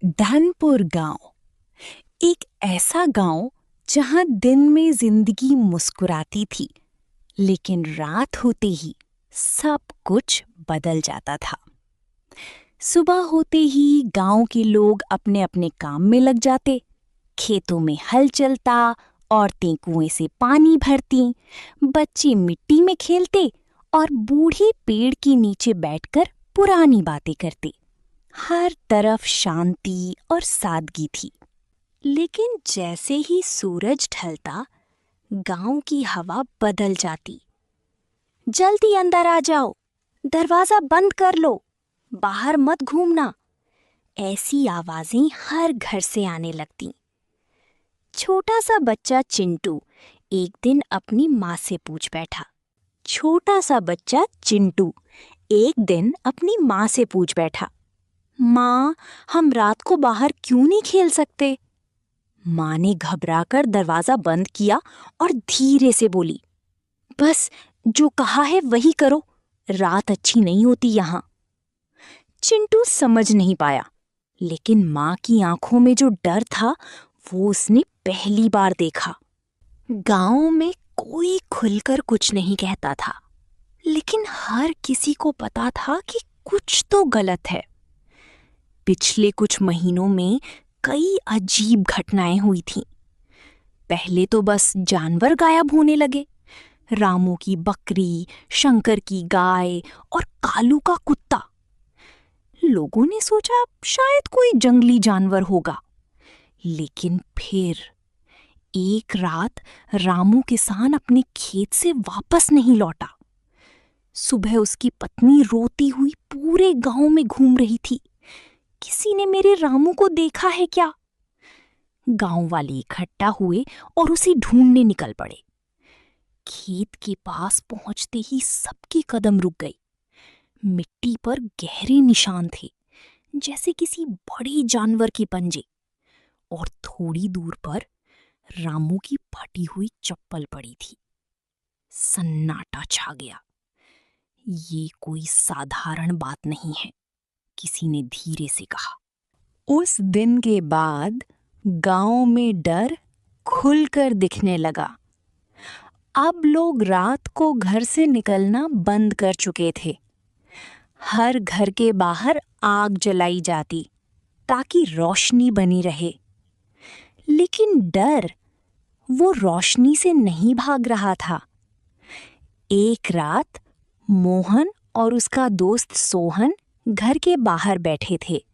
धनपुर गांव एक ऐसा गांव जहां दिन में जिंदगी मुस्कुराती थी, लेकिन रात होते ही सब कुछ बदल जाता था। सुबह होते ही गांव के लोग अपने अपने काम में लग जाते। खेतों में हल चलता, औरतें कुएं से पानी भरती, बच्चे मिट्टी में खेलते और बूढ़े पेड़ के नीचे बैठकर पुरानी बातें करते। हर तरफ शांति और सादगी थी। लेकिन जैसे ही सूरज ढलता, गांव की हवा बदल जाती। जल्दी अंदर आ जाओ, दरवाजा बंद कर लो, बाहर मत घूमना। ऐसी आवाजें हर घर से आने लगती। छोटा सा बच्चा चिंटू एक दिन अपनी माँ से पूछ बैठा। माँ, हम रात को बाहर क्यों नहीं खेल सकते? माँ ने घबराकर दरवाजा बंद किया और धीरे से बोली, बस जो कहा है वही करो, रात अच्छी नहीं होती यहाँ। चिंटू समझ नहीं पाया, लेकिन माँ की आंखों में जो डर था वो उसने पहली बार देखा। गांव में कोई खुलकर कुछ नहीं कहता था, लेकिन हर किसी को पता था कि कुछ तो गलत है। पिछले कुछ महीनों में कई अजीब घटनाएं हुई थीं। पहले तो बस जानवर गायब होने लगे। रामू की बकरी, शंकर की गाय और कालू का कुत्ता। लोगों ने सोचा शायद कोई जंगली जानवर होगा। लेकिन फिर एक रात रामू किसान अपने खेत से वापस नहीं लौटा। सुबह उसकी पत्नी रोती हुई पूरे गांव में घूम रही थी। किसी ने मेरे रामू को देखा है क्या? गांव वाले इकट्ठा हुए और उसे ढूंढने निकल पड़े। खेत के पास पहुंचते ही सबके कदम रुक गए। मिट्टी पर गहरे निशान थे, जैसे किसी बड़े जानवर के पंजे। और थोड़ी दूर पर रामू की फटी हुई चप्पल पड़ी थी। सन्नाटा छा गया। ये कोई साधारण बात नहीं है, किसी ने धीरे से कहा। उस दिन के बाद गांव में डर खुलकर दिखने लगा। अब लोग रात को घर से निकलना बंद कर चुके थे। हर घर के बाहर आग जलाई जाती ताकि रोशनी बनी रहे। लेकिन डर वो रोशनी से नहीं भाग रहा था। एक रात मोहन और उसका दोस्त सोहन घर के बाहर बैठे थे।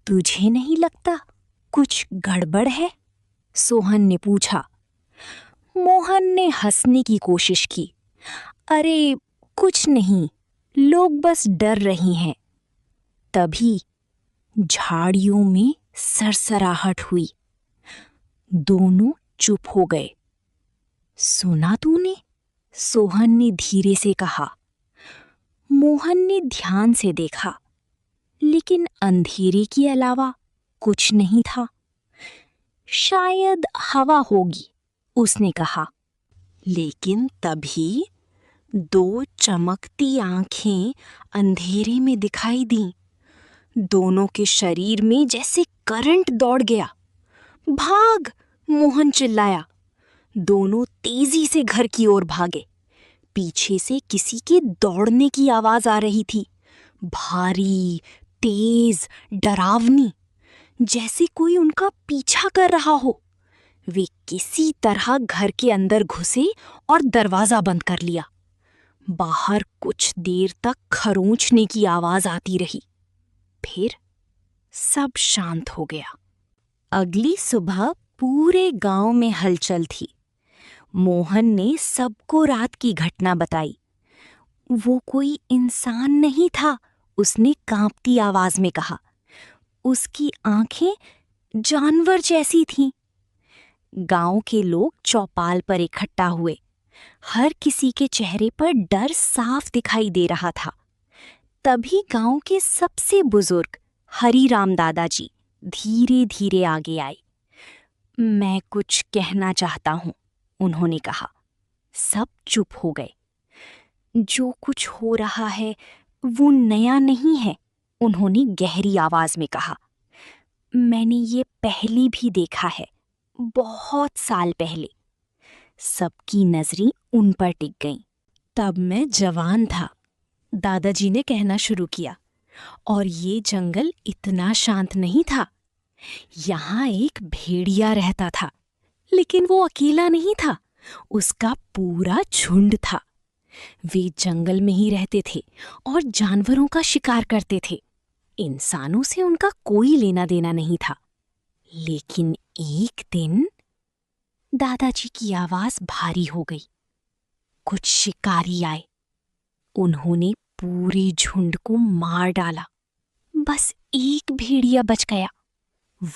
तुझे नहीं लगता कुछ गड़बड़ है? सोहन ने पूछा। मोहन ने हंसने की कोशिश की। अरे कुछ नहीं, लोग बस डर रही हैं। तभी झाड़ियों में सरसराहट हुई। दोनों चुप हो गए। सुना तूने? सोहन ने धीरे से कहा। मोहन ने ध्यान से देखा, लेकिन अंधेरे के अलावा कुछ नहीं था। शायद हवा होगी, उसने कहा। लेकिन तभी दो चमकती आंखें अंधेरे में दिखाई दीं। दोनों के शरीर में जैसे करंट दौड़ गया। भाग! मोहन चिल्लाया। दोनों तेजी से घर की ओर भागे। पीछे से किसी के दौड़ने की आवाज आ रही थी, भारी, तेज, डरावनी, जैसे कोई उनका पीछा कर रहा हो। वे किसी तरह घर के अंदर घुसे और दरवाजा बंद कर लिया। बाहर कुछ देर तक खरोंचने की आवाज आती रही। फिर सब शांत हो गया। अगली सुबह पूरे गांव में हलचल थी। मोहन ने सबको रात की घटना बताई। वो कोई इंसान नहीं था, उसने कांपती आवाज में कहा। उसकी आंखें जानवर जैसी थीं। गांव के लोग चौपाल पर इकट्ठा हुए। हर किसी के चेहरे पर डर साफ दिखाई दे रहा था। तभी गांव के सबसे बुजुर्ग हरिराम दादाजी धीरे धीरे आगे आए। मैं कुछ कहना चाहता हूं, उन्होंने कहा। सब चुप हो गए। जो कुछ हो रहा है वो नया नहीं है, उन्होंने गहरी आवाज में कहा। मैंने ये पहले भी देखा है, बहुत साल पहले। सबकी नजरें उन पर टिक गईं। तब मैं जवान था, दादाजी ने कहना शुरू किया, और ये जंगल इतना शांत नहीं था। यहाँ एक भेड़िया रहता था, लेकिन वो अकेला नहीं था, उसका पूरा झुंड था। वे जंगल में ही रहते थे और जानवरों का शिकार करते थे। इंसानों से उनका कोई लेना देना नहीं था। लेकिन एक दिन दादाजी की आवाज भारी हो गई। कुछ शिकारी आए। उन्होंने पूरे झुंड को मार डाला। बस एक भेड़िया बच गया।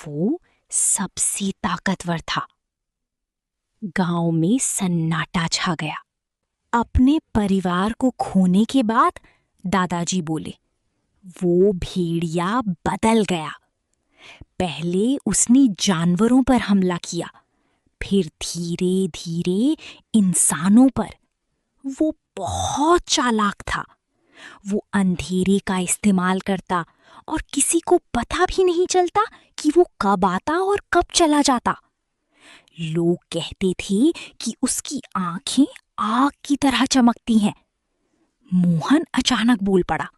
वो सबसे ताकतवर था। गांव में सन्नाटा छा गया। अपने परिवार को खोने के बाद दादाजी बोले, वो भेड़िया बदल गया। पहले उसने जानवरों पर हमला किया, फिर धीरे धीरे इंसानों पर। वो बहुत चालाक था। वो अंधेरे का इस्तेमाल करता और किसी को पता भी नहीं चलता कि वो कब आता और कब चला जाता। लोग कहते थे कि उसकी आंखें आग की तरह चमकती हैं। मोहन अचानक बोल पड़ा,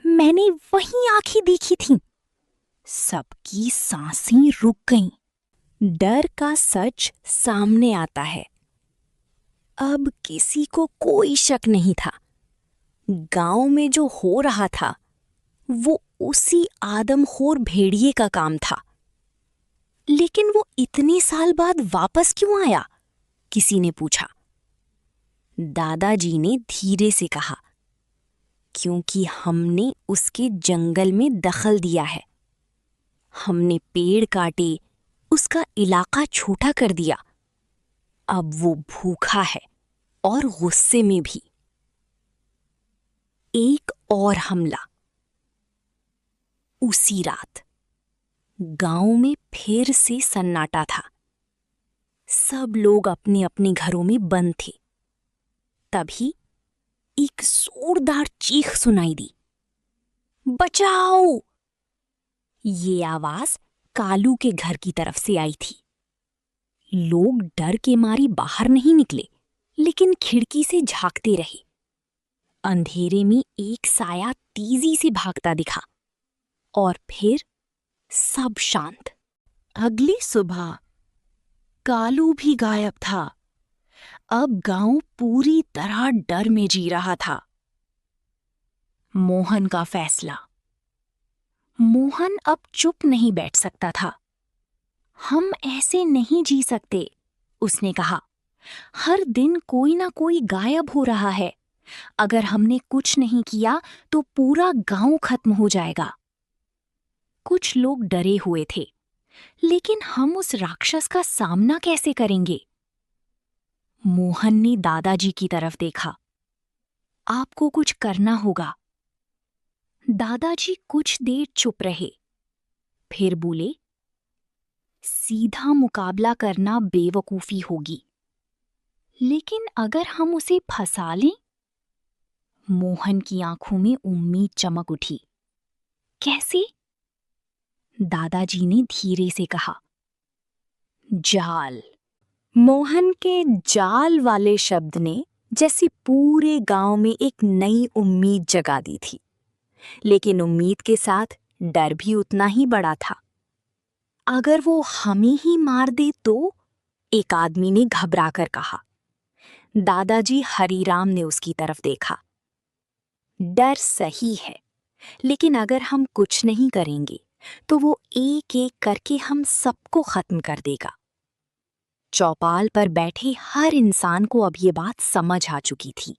मैंने वही आंखें देखी थीं। सबकी सांसें रुक गईं। डर का सच सामने आता है। अब किसी को कोई शक नहीं था। गांव में जो हो रहा था वो उसी आदमखोर भेड़िए का काम था। लेकिन वो इतने साल बाद वापस क्यों आया? किसी ने पूछा। दादाजी ने धीरे से कहा, क्योंकि हमने उसके जंगल में दखल दिया है। हमने पेड़ काटे, उसका इलाका छोटा कर दिया। अब वो भूखा है और गुस्से में भी। एक और हमला। उसी रात गांव में फिर से सन्नाटा था। सब लोग अपने अपने घरों में बंद थे। तभी एक जोरदार चीख सुनाई दी, बचाओ! ये आवाज कालू के घर की तरफ से आई थी। लोग डर के मारे बाहर नहीं निकले, लेकिन खिड़की से झांकते रहे। अंधेरे में एक साया तेजी से भागता दिखा और फिर सब शांत। अगली सुबह कालू भी गायब था। अब गांव पूरी तरह डर में जी रहा था। मोहन का फैसला। मोहन अब चुप नहीं बैठ सकता था। हम ऐसे नहीं जी सकते, उसने कहा। हर दिन कोई ना कोई गायब हो रहा है। अगर हमने कुछ नहीं किया तो पूरा गांव खत्म हो जाएगा। कुछ लोग डरे हुए थे, लेकिन हम उस राक्षस का सामना कैसे करेंगे? मोहन ने दादाजी की तरफ देखा। आपको कुछ करना होगा। दादाजी कुछ देर चुप रहे, फिर बोले, सीधा मुकाबला करना बेवकूफी होगी। लेकिन अगर हम उसे फंसा लें? मोहन की आंखों में उम्मीद चमक उठी। कैसे? दादाजी ने धीरे से कहा, जाल। मोहन के जाल वाले शब्द ने जैसे पूरे गांव में एक नई उम्मीद जगा दी थी। लेकिन उम्मीद के साथ डर भी उतना ही बड़ा था। अगर वो हमें ही मार दे तो? एक आदमी ने घबराकर कहा। दादाजी हरीराम ने उसकी तरफ देखा। डर सही है, लेकिन अगर हम कुछ नहीं करेंगे तो वो एक एक करके हम सबको खत्म कर देगा। चौपाल पर बैठे हर इंसान को अब ये बात समझ आ चुकी थी।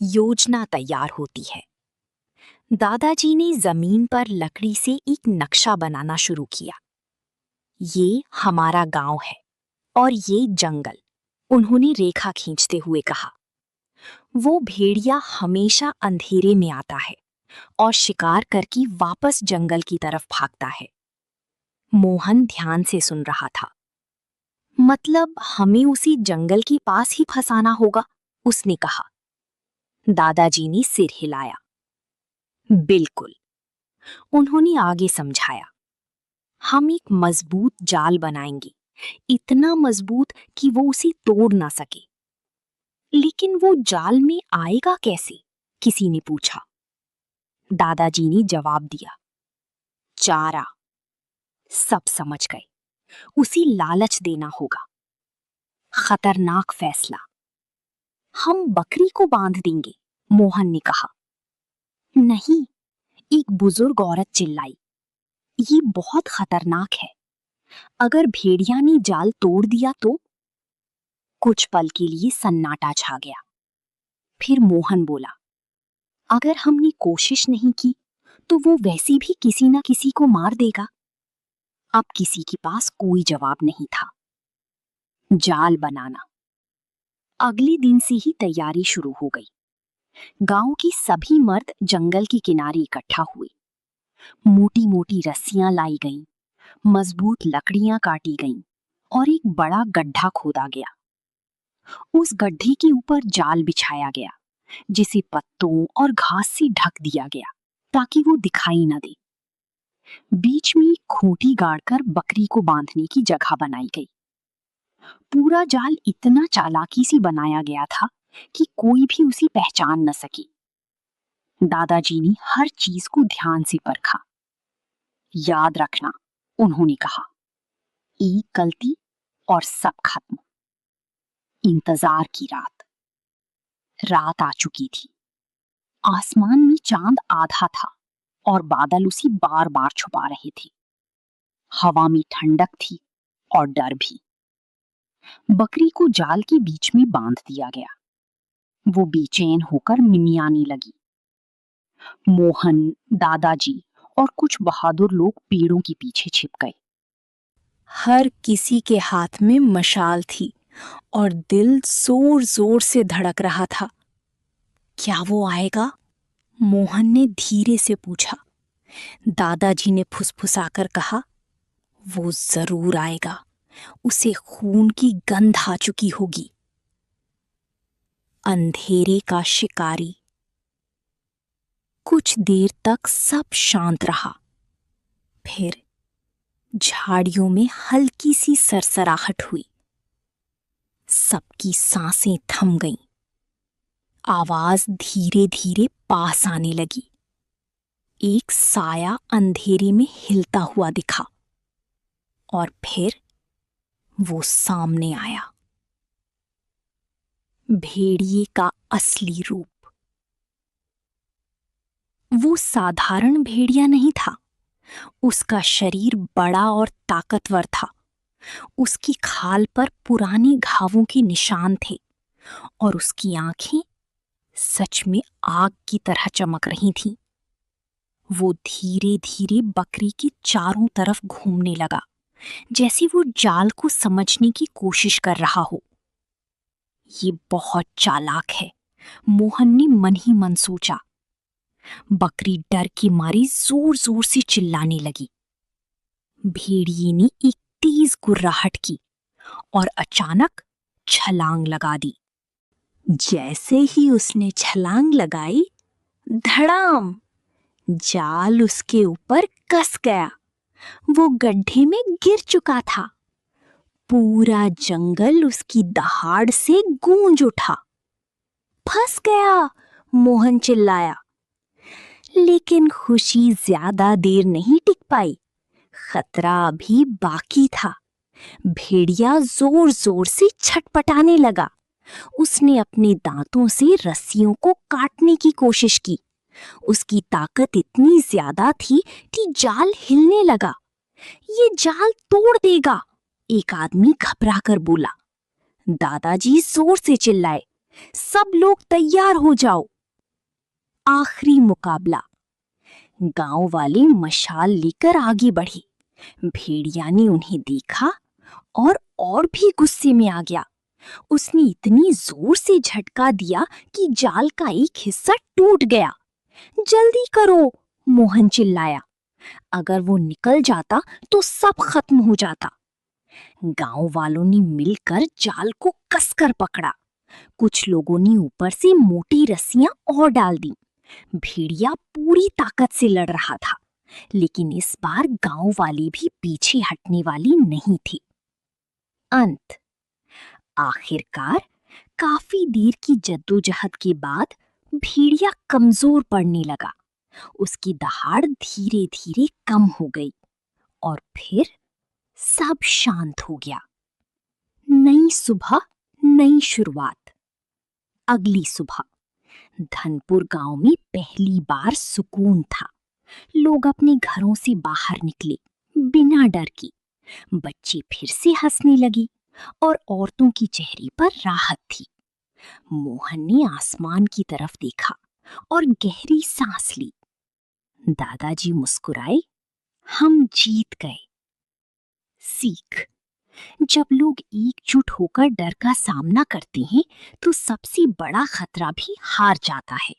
योजना तैयार होती है। दादाजी ने जमीन पर लकड़ी से एक नक्शा बनाना शुरू किया। ये हमारा गांव है और ये जंगल, उन्होंने रेखा खींचते हुए कहा। वो भेड़िया हमेशा अंधेरे में आता है और शिकार करके वापस जंगल की तरफ भागता है। मोहन ध्यान से सुन रहा था। मतलब हमें उसी जंगल के पास ही फंसाना होगा, उसने कहा। दादाजी ने सिर हिलाया। बिल्कुल, उन्होंने आगे समझाया। हम एक मजबूत जाल बनाएंगे, इतना मजबूत कि वो उसे तोड़ ना सके। लेकिन वो जाल में आएगा कैसे? किसी ने पूछा। दादाजी ने जवाब दिया, चारा। सब समझ गए, उसे लालच देना होगा। खतरनाक फैसला। हम बकरी को बांध देंगे, मोहन ने कहा। नहीं, एक बुजुर्ग औरत चिल्लाई, ये बहुत खतरनाक है। अगर भेड़िया ने जाल तोड़ दिया तो? कुछ पल के लिए सन्नाटा छा गया। फिर मोहन बोला, अगर हमने कोशिश नहीं की तो वो वैसे भी किसी ना किसी को मार देगा। अब किसी के पास कोई जवाब नहीं था। जाल बनाना। अगले दिन से ही तैयारी शुरू हो गई। गांव की सभी मर्द जंगल के किनारे इकट्ठा हुए। मोटी मोटी रस्सियां लाई गईं, मजबूत लकड़ियां काटी गईं और एक बड़ा गड्ढा खोदा गया। उस गड्ढे के ऊपर जाल बिछाया गया, जिसे पत्तों और घास से ढक दिया गया ताकि वो दिखाई न दे। बीच में एक खूंटी गाड़कर बकरी को बांधने की जगह बनाई गई। पूरा जाल इतना चालाकी से बनाया गया था कि कोई भी उसे पहचान न सके। दादाजी ने हर चीज को ध्यान से परखा। याद रखना, उन्होंने कहा, एक गलती और सब खत्म। इंतजार की रात। रात आ चुकी थी। आसमान में चांद आधा था और बादल उसे बार बार छुपा रहे थे। हवा में ठंडक थी और डर भी। बकरी को जाल के बीच में बांध दिया गया। वो बेचैन होकर मिमियाने लगी। मोहन, दादाजी और कुछ बहादुर लोग पेड़ों के पीछे छिप गए। हर किसी के हाथ में मशाल थी और दिल जोर जोर से धड़क रहा था। क्या वो आएगा? मोहन ने धीरे से पूछा। दादाजी ने फुसफुसाकर कहा, वो जरूर आएगा। उसे खून की गंध आ चुकी होगी। अंधेरे का शिकारी। कुछ देर तक सब शांत रहा। फिर झाड़ियों में हल्की सी सरसराहट हुई। सबकी सांसें थम गईं। आवाज धीरे धीरे पास आने लगी। एक साया अंधेरे में हिलता हुआ दिखा और फिर वो सामने आया। भेड़िए का असली रूप। वो साधारण भेड़िया नहीं था। उसका शरीर बड़ा और ताकतवर था। उसकी खाल पर पुराने घावों के निशान थे और उसकी आंखें सच में आग की तरह चमक रही थीं। वो धीरे धीरे बकरी के चारों तरफ घूमने लगा, जैसे वो जाल को समझने की कोशिश कर रहा हो। ये बहुत चालाक है, मोहन ने मन ही मन सोचा। बकरी डर के मारे जोर जोर से चिल्लाने लगी। भेड़िए ने एक तेज गुर्राहट की और अचानक छलांग लगा दी। जैसे ही उसने छलांग लगाई, धड़ाम, जाल उसके ऊपर कस गया। वो गड्ढे में गिर चुका था। पूरा जंगल उसकी दहाड़ से गूंज उठा। फंस गया, मोहन चिल्लाया। लेकिन खुशी ज्यादा देर नहीं टिक पाई। खतरा अभी बाकी था। भेड़िया जोर जोर से छटपटाने लगा। उसने अपने दांतों से रस्सियों को काटने की कोशिश की। उसकी ताकत इतनी ज्यादा थी कि जाल हिलने लगा। ये जाल तोड़ देगा, एक आदमी घबराकर बोला। दादाजी जोर से चिल्लाए, सब लोग तैयार हो जाओ। आखिरी मुकाबला। गांव वाले मशाल लेकर आगे बढ़े। भेड़िया ने उन्हें देखा और भी गुस्से में आ गया। उसने इतनी जोर से झटका दिया कि जाल का एक हिस्सा टूट गया। जल्दी करो, मोहन चिल्लाया। अगर वो निकल जाता तो सब खत्म हो जाता। गांव वालों ने मिलकर जाल को कसकर पकड़ा। कुछ लोगों ने ऊपर से मोटी रस्सियां और डाल दी। भेड़िया पूरी ताकत से लड़ रहा था, लेकिन इस बार गांव वाले भी पीछे हटने वाली नहीं थी। अंत। आखिरकार काफी देर की जद्दोजहद के बाद भेड़िया कमजोर पड़ने लगा। उसकी दहाड़ धीरे धीरे कम हो गई और फिर सब शांत हो गया। नई सुबह, नई शुरुआत। अगली सुबह धनपुर गांव में पहली बार सुकून था। लोग अपने घरों से बाहर निकले बिना डर के। बच्चे फिर से हंसने लगे और औरतों की चेहरे पर राहत थी। मोहन ने आसमान की तरफ देखा और गहरी सांस ली। दादाजी मुस्कुराए, हम जीत गए। सीख। जब लोग एकजुट होकर डर का सामना करते हैं तो सबसे बड़ा खतरा भी हार जाता है।